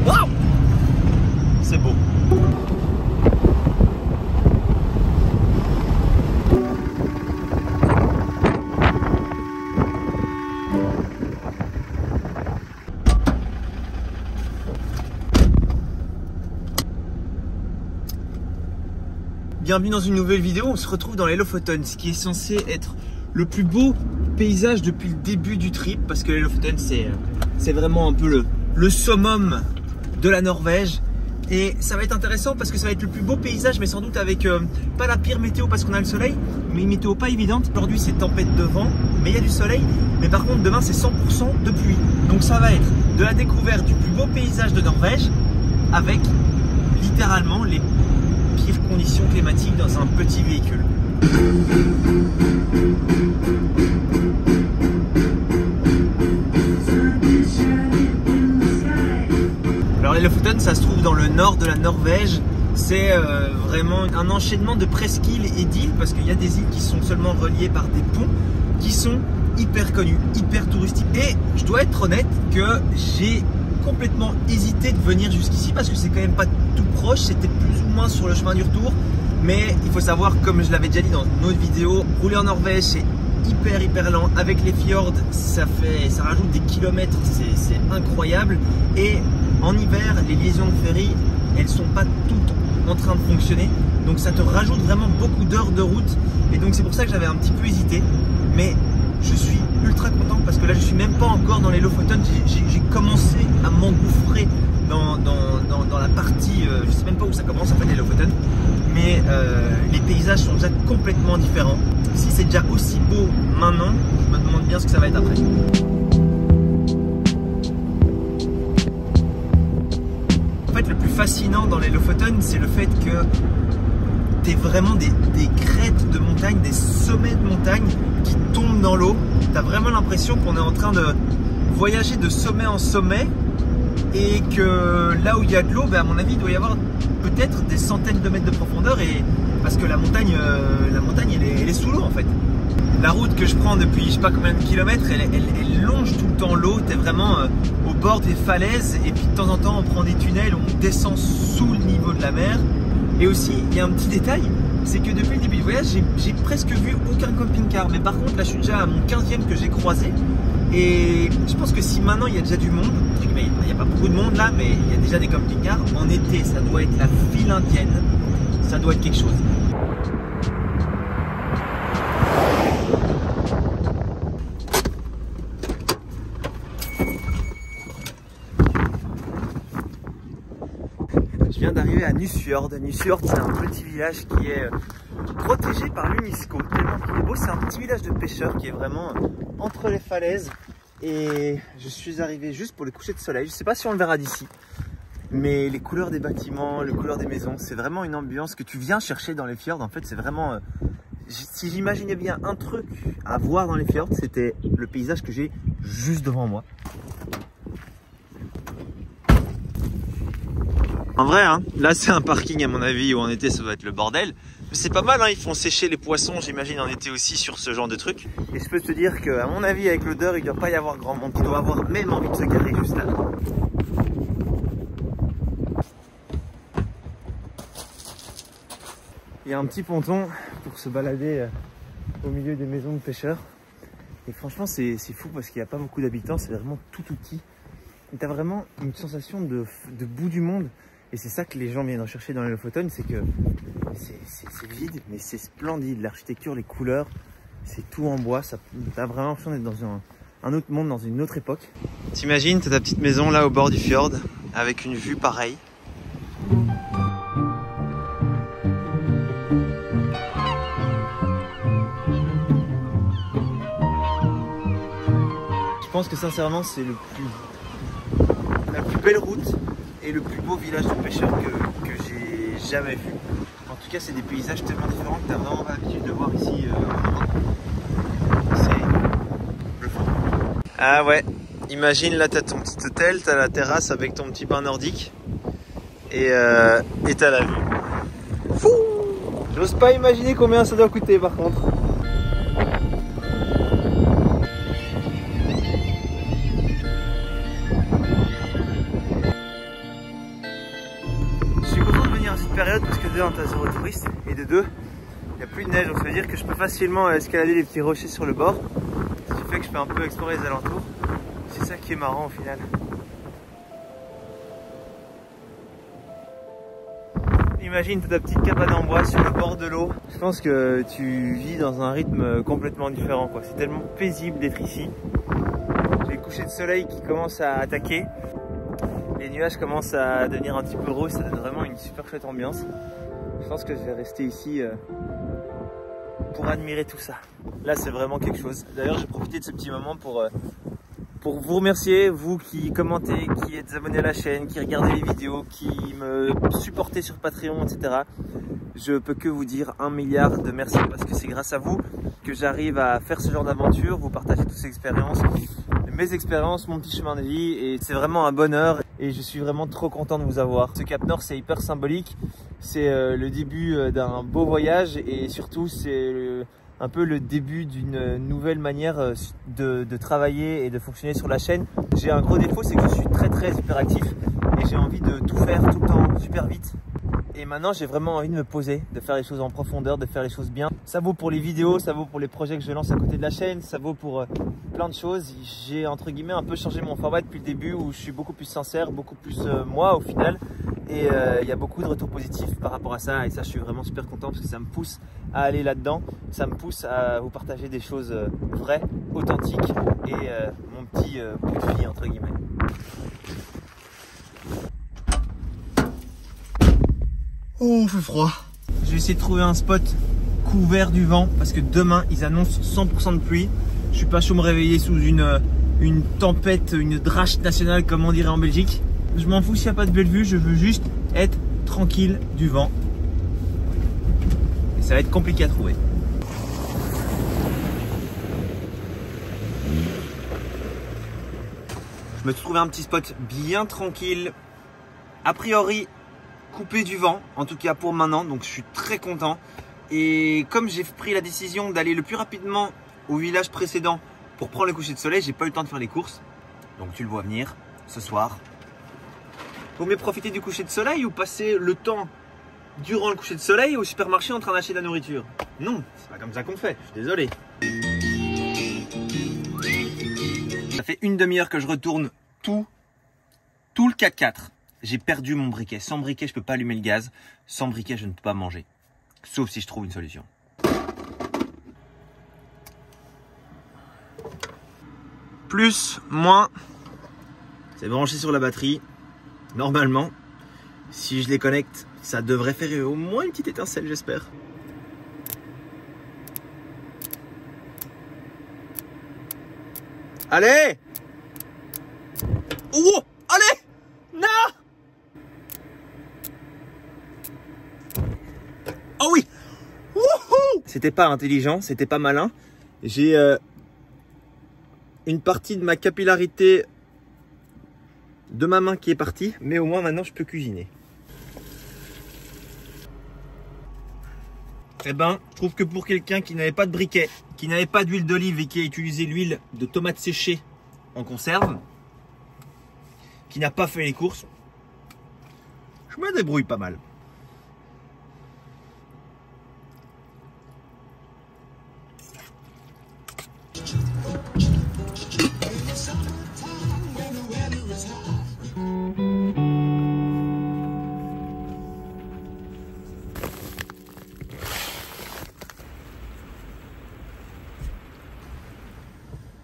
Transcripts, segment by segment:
Waouh! C'est beau. Bienvenue dans une nouvelle vidéo. On se retrouve dans les Lofoten, ce qui est censé être le plus beau paysage depuis le début du trip, parce que les Lofoten c'est vraiment un peu le summum de la Norvège. Et ça va être intéressant parce que ça va être le plus beau paysage, mais sans doute avec pas la pire météo parce qu'on a le soleil, mais une météo pas évidente. Aujourd'hui c'est tempête de vent, mais il y a du soleil. Mais par contre demain c'est 100% de pluie. Donc ça va être de la découverte du plus beau paysage de Norvège avec littéralement les pires conditions climatiques dans un petit véhicule. Alors les Lofoten, ça se trouve dans le nord de la Norvège. C'est vraiment un enchaînement de presqu'îles et d'îles, parce qu'il y a des îles qui sont seulement reliées par des ponts qui sont hyper connus, hyper touristiques. Et je dois être honnête que j'ai complètement hésité de venir jusqu'ici parce que c'est quand même pas tout proche, c'était plus ou moins sur le chemin du retour. Mais il faut savoir, comme je l'avais déjà dit dans une autre vidéo, rouler en Norvège c'est hyper lent. Avec les fjords, ça rajoute des kilomètres, c'est incroyable. Et en hiver, les liaisons de ferry, elles sont pas toutes en train de fonctionner. Donc ça te rajoute vraiment beaucoup d'heures de route. Et donc c'est pour ça que j'avais un petit peu hésité. Mais je suis ultra content parce que là je suis même pas encore dans les Lofoten. J'ai commencé à m'engouffrer dans la partie, je sais même pas où ça commence en fait les Lofoten. Mais les paysages sont déjà complètement différents. Si c'est déjà aussi beau maintenant, je me demande bien ce que ça va être après. En fait, le plus fascinant dans les Lofoten, c'est le fait que tu as vraiment des crêtes de montagne, des sommets de montagne qui tombent dans l'eau. Tu as vraiment l'impression qu'on est en train de voyager de sommet en sommet et que là où il y a de l'eau, à mon avis, il doit y avoir peut-être des centaines de mètres de profondeur, et parce que la montagne elle est sous l'eau en fait. La route que je prends depuis je sais pas combien de kilomètres, elle longe tout le temps l'eau. Tu es vraiment au bord des falaises, et puis de temps en temps on prend des tunnels où on descend sous le niveau de la mer. Et aussi il y a un petit détail, c'est que depuis le début du voyage j'ai presque vu aucun camping-car, mais par contre là je suis déjà à mon 15e que j'ai croisé. Et je pense que si maintenant il y a déjà du monde, il n'y a pas beaucoup de monde là, mais il y a déjà des camping-cars, en été ça doit être la file indienne, ça doit être quelque chose. Je viens d'arriver à Nusfjord. Nusfjord, c'est un petit village qui est protégé par l'UNESCO. Tellement qu'il est beau, c'est un petit village de pêcheurs qui est vraiment entre les falaises. Et je suis arrivé juste pour le coucher de soleil. Je sais pas si on le verra d'ici, mais les couleurs des bâtiments, les couleurs des maisons, c'est vraiment une ambiance que tu viens chercher dans les fjords. En fait, c'est vraiment... si j'imaginais bien un truc à voir dans les fjords, c'était le paysage que j'ai juste devant moi. En vrai, hein, là c'est un parking à mon avis où en été ça doit être le bordel. Mais c'est pas mal, hein, ils font sécher les poissons, j'imagine en été aussi sur ce genre de truc. Et je peux te dire qu'à mon avis avec l'odeur, il ne doit pas y avoir grand monde. Il doit avoir même envie de se garer juste là. Il y a un petit ponton pour se balader au milieu des maisons de pêcheurs. Et franchement c'est fou parce qu'il n'y a pas beaucoup d'habitants, c'est vraiment tout petit. Et tu as vraiment une sensation de bout du monde. Et c'est ça que les gens viennent rechercher dans les Lofoten, c'est que c'est vide, mais c'est splendide. L'architecture, les couleurs, c'est tout en bois. Ça a vraiment l'impression d'être dans un autre monde, dans une autre époque. T'imagines, t'as ta petite maison là au bord du fjord, avec une vue pareille. Je pense que sincèrement, c'est la plus belle route et le plus beau village de pêcheurs que j'ai jamais vu. En tout cas, c'est des paysages tellement différents que tu n'as vraiment pas l'habitude de voir ici en Europe. C'est bluffant. Ah ouais, imagine là, tu as ton petit hôtel, tu as la terrasse avec ton petit bain nordique et tu as la vue. Fou! J'ose pas imaginer combien ça doit coûter par contre. période parce que de 1, t'as 0 touriste et de 2, il n'y a plus de neige, donc ça veut dire que je peux facilement escalader les petits rochers sur le bord, ce qui fait que je peux un peu explorer les alentours. C'est ça qui est marrant au final. Imagine ta petite cabane en bois sur le bord de l'eau. Je pense que tu vis dans un rythme complètement différent, quoi. C'est tellement paisible d'être ici. J'ai le coucher de soleil qui commence à attaquer. Les nuages commencent à devenir un petit peu rouges, ça donne vraiment une super chouette ambiance. Je pense que je vais rester ici pour admirer tout ça. Là, c'est vraiment quelque chose. D'ailleurs, j'ai profité de ce petit moment pour vous remercier, vous qui commentez, qui êtes abonnés à la chaîne, qui regardez les vidéos, qui me supportez sur Patreon, etc. Je peux que vous dire 1 milliard de merci parce que c'est grâce à vous que j'arrive à faire ce genre d'aventure, vous partagez toutes ces expériences, mes expériences, mon petit chemin de vie, et c'est vraiment un bonheur et je suis vraiment trop content de vous avoir. Ce Cap Nord, c'est hyper symbolique, c'est le début d'un beau voyage et surtout c'est un peu le début d'une nouvelle manière de travailler et de fonctionner sur la chaîne. J'ai un gros défaut, c'est que je suis très hyperactif et j'ai envie de tout faire tout le temps super vite. Et maintenant, j'ai vraiment envie de me poser, de faire les choses en profondeur, de faire les choses bien. Ça vaut pour les vidéos, ça vaut pour les projets que je lance à côté de la chaîne, ça vaut pour plein de choses. J'ai entre guillemets un peu changé mon format depuis le début où je suis beaucoup plus sincère, beaucoup plus moi au final. Et il y a beaucoup de retours positifs par rapport à ça et ça je suis vraiment super content parce que ça me pousse à aller là-dedans, ça me pousse à vous partager des choses vraies, authentiques et mon petit bout de vie entre guillemets. Oh, on fait froid. Je vais essayer de trouver un spot couvert du vent parce que demain ils annoncent 100% de pluie. Je suis pas chaud de me réveiller sous une tempête, une drache nationale comme on dirait en Belgique. Je m'en fous s'il n'y a pas de belle vue, je veux juste être tranquille du vent. Et ça va être compliqué à trouver. Je me suis trouvé un petit spot bien tranquille. A priori, coupé du vent, en tout cas pour maintenant, donc je suis très content. Et comme j'ai pris la décision d'aller le plus rapidement au village précédent pour prendre le coucher de soleil, j'ai pas eu le temps de faire les courses. Donc tu le vois venir ce soir. Vaut mieux profiter du coucher de soleil ou passer le temps durant le coucher de soleil au supermarché en train d'acheter de la nourriture? Non, c'est pas comme ça qu'on fait, je suis désolé. Ça fait une demi-heure que je retourne tout le 4x4. J'ai perdu mon briquet. Sans briquet, je peux pas allumer le gaz. Sans briquet, je ne peux pas manger. Sauf si je trouve une solution. Plus, moins, c'est branché sur la batterie. Normalement, si je les connecte, ça devrait faire au moins une petite étincelle, j'espère. Allez! Oh! Allez! Non! Oh oui! Wouhou! C'était pas intelligent, c'était pas malin. J'ai une partie de ma capillarité de ma main qui est partie, mais au moins maintenant je peux cuisiner. Eh ben, je trouve que pour quelqu'un qui n'avait pas de briquet, qui n'avait pas d'huile d'olive et qui a utilisé l'huile de tomate séchée en conserve, qui n'a pas fait les courses, je me débrouille pas mal.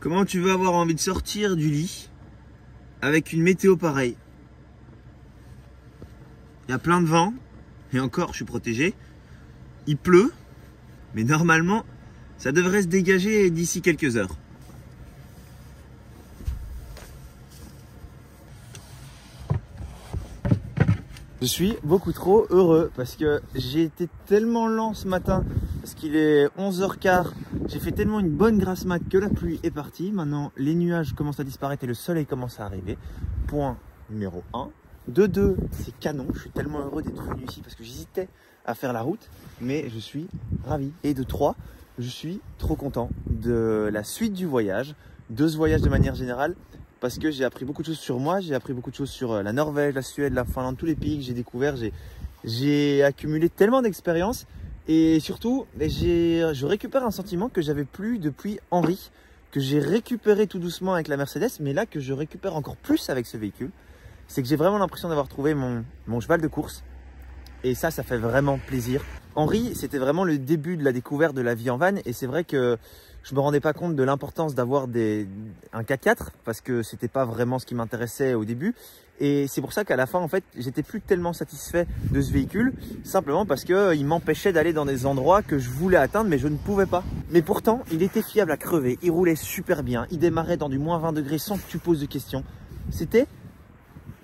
Comment tu veux avoir envie de sortir du lit avec une météo pareille? Il y a plein de vent, et encore je suis protégé. Il pleut, mais normalement ça devrait se dégager d'ici quelques heures. Je suis beaucoup trop heureux parce que j'ai été tellement lent ce matin parce qu'il est 11h15. J'ai fait tellement une bonne grasse mat que la pluie est partie. Maintenant, les nuages commencent à disparaître et le soleil commence à arriver. Point numéro 1. De 2, c'est canon. Je suis tellement heureux d'être venu ici parce que j'hésitais à faire la route, mais je suis ravi. Et de 3, je suis trop content de la suite du voyage, de ce voyage de manière générale. Parce que j'ai appris beaucoup de choses sur moi, j'ai appris beaucoup de choses sur la Norvège, la Suède, la Finlande, tous les pays que j'ai découverts. J'ai accumulé tellement d'expérience et surtout, je récupère un sentiment que j'avais plus depuis Henry, que j'ai récupéré tout doucement avec la Mercedes, mais là que je récupère encore plus avec ce véhicule. C'est que j'ai vraiment l'impression d'avoir trouvé mon cheval de course. Et ça fait vraiment plaisir. Henry, c'était vraiment le début de la découverte de la vie en van. Et c'est vrai que je me rendais pas compte de l'importance d'avoir un 4x4 parce que c'était pas vraiment ce qui m'intéressait au début. Et c'est pour ça qu'à la fin, en fait, j'étais plus tellement satisfait de ce véhicule, simplement parce qu'il m'empêchait d'aller dans des endroits que je voulais atteindre, mais je ne pouvais pas. Mais pourtant, il était fiable à crever, il roulait super bien, il démarrait dans du moins 20 degrés sans que tu poses de questions. C'était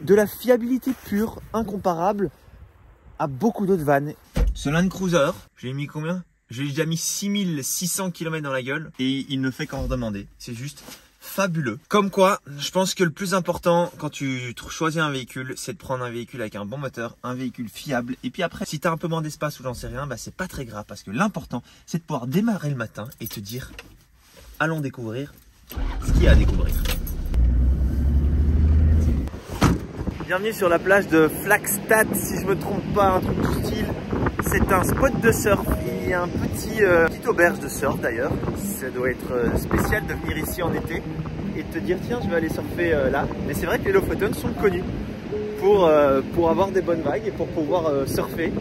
de la fiabilité pure, incomparable à beaucoup d'autres vannes. Ce Land Cruiser, je l'ai mis combien? J'ai déjà mis 6600 km dans la gueule et il ne fait qu'en redemander. C'est juste fabuleux. Comme quoi, je pense que le plus important quand tu choisis un véhicule, c'est de prendre un véhicule avec un bon moteur, un véhicule fiable. Et puis après, si tu as un peu moins d'espace ou j'en sais rien, bah c'est pas très grave parce que l'important, c'est de pouvoir démarrer le matin et te dire, allons découvrir ce qu'il y a à découvrir. Bienvenue sur la plage de Flagstad, si je me trompe pas, un truc du style. C'est un spot de surf. Il y a un petite auberge de surf d'ailleurs. Ça doit être spécial de venir ici en été et de te dire tiens je vais aller surfer là. Mais c'est vrai que les Lofoten sont connus pour avoir des bonnes vagues et pour pouvoir surfer.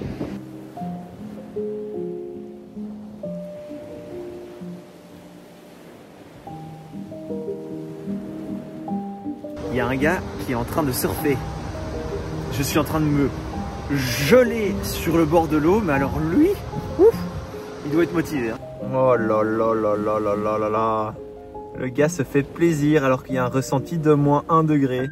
Il y a un gars qui est en train de surfer. Je suis en train de me geler sur le bord de l'eau, mais alors lui, ouf, il doit être motivé. Hein. Oh là là là là là là là là. Le gars se fait plaisir alors qu'il y a un ressenti de moins 1 degré.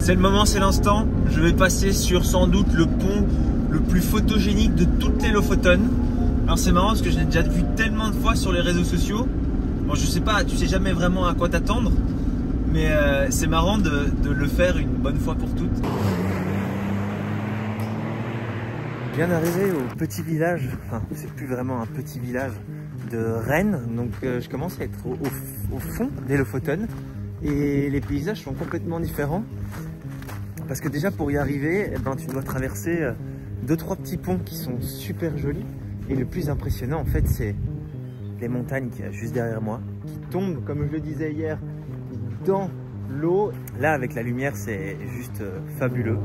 C'est le moment, c'est l'instant. Je vais passer sur sans doute le pont le plus photogénique de toutes les Lofoten. Alors c'est marrant parce que je l'ai déjà vu tellement de fois sur les réseaux sociaux. Bon, je sais pas, tu sais jamais vraiment à quoi t'attendre, mais c'est marrant de le faire une bonne fois pour toutes. Je viens d'arriver au petit village, enfin c'est plus vraiment un petit village de Rennes, donc je commence à être au fond des Lofoten et les paysages sont complètement différents. Parce que déjà pour y arriver, eh ben, tu dois traverser 2-3 petits ponts qui sont super jolis. Et le plus impressionnant en fait c'est les montagnes qu'il y a juste derrière moi, qui tombent comme je le disais hier dans l'eau. Là avec la lumière c'est juste fabuleux.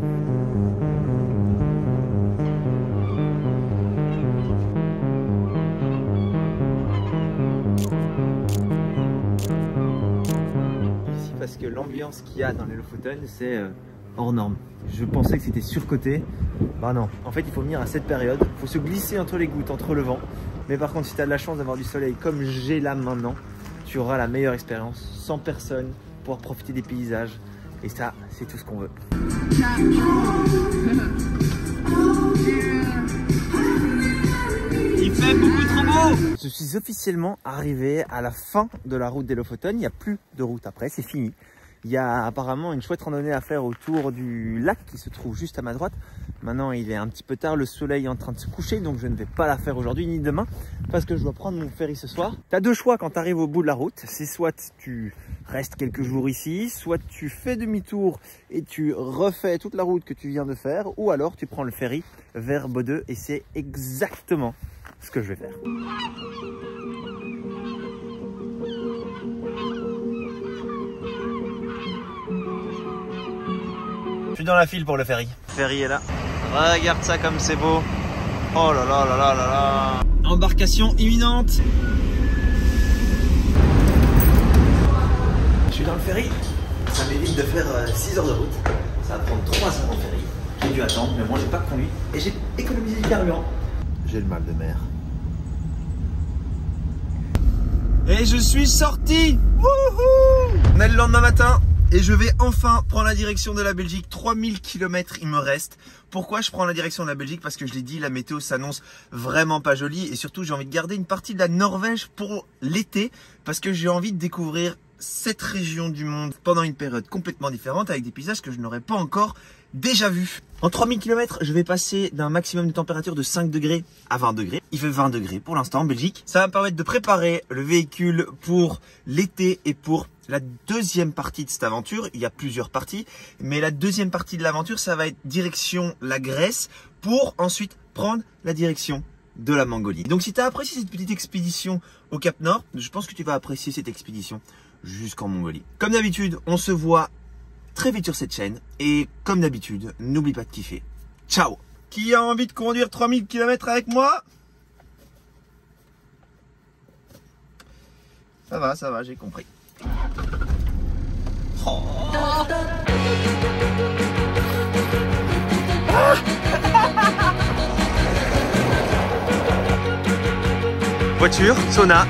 Ici parce que l'ambiance qu'il y a dans les Lofoten c'est hors norme. Je pensais que c'était surcoté. Bah non, en fait il faut venir à cette période, il faut se glisser entre les gouttes, entre le vent. Mais par contre si tu as de la chance d'avoir du soleil comme j'ai là maintenant, tu auras la meilleure expérience, sans personne, pouvoir profiter des paysages. Et ça, c'est tout ce qu'on veut. Il fait beaucoup trop beau. Je suis officiellement arrivé à la fin de la route des Lofoten. Il n'y a plus de route après, c'est fini. Il y a apparemment une chouette randonnée à faire autour du lac qui se trouve juste à ma droite. Maintenant, il est un petit peu tard, le soleil est en train de se coucher, donc je ne vais pas la faire aujourd'hui ni demain parce que je dois prendre mon ferry ce soir. Tu as deux choix quand tu arrives au bout de la route. C'est soit tu restes quelques jours ici, soit tu fais demi-tour et tu refais toute la route que tu viens de faire, ou alors tu prends le ferry vers Bodø et c'est exactement ce que je vais faire. Je suis dans la file pour le ferry. Le ferry est là. Regarde ça comme c'est beau. Oh là là là là là là. Embarcation imminente. Je suis dans le ferry. Ça m'évite de faire 6 heures de route. Ça va prendre 3 heures en ferry. J'ai dû attendre, mais moi j'ai pas conduit. Et j'ai économisé du carburant. J'ai le mal de mer. Et je suis sorti. Wouhou! On est le lendemain matin. Et je vais enfin prendre la direction de la Belgique. 3000 km il me reste. Pourquoi je prends la direction de la Belgique? Parce que je l'ai dit, la météo s'annonce vraiment pas jolie. Et surtout, j'ai envie de garder une partie de la Norvège pour l'été. Parce que j'ai envie de découvrir cette région du monde pendant une période complètement différente. Avec des paysages que je n'aurais pas encore déjà vu. En 3000 km, je vais passer d'un maximum de température de 5 degrés à 20 degrés. Il fait 20 degrés pour l'instant en Belgique. Ça va me permettre de préparer le véhicule pour l'été et pour la deuxième partie de cette aventure. Il y a plusieurs parties, mais la deuxième partie de l'aventure, ça va être direction la Grèce pour ensuite prendre la direction de la Mongolie. Donc si tu as apprécié cette petite expédition au Cap Nord, je pense que tu vas apprécier cette expédition jusqu'en Mongolie. Comme d'habitude, on se voit très vite sur cette chaîne et comme d'habitude, n'oublie pas de kiffer. Ciao! Qui a envie de conduire 3000 km avec moi? Ça va, j'ai compris. Oh. Voiture, sauna.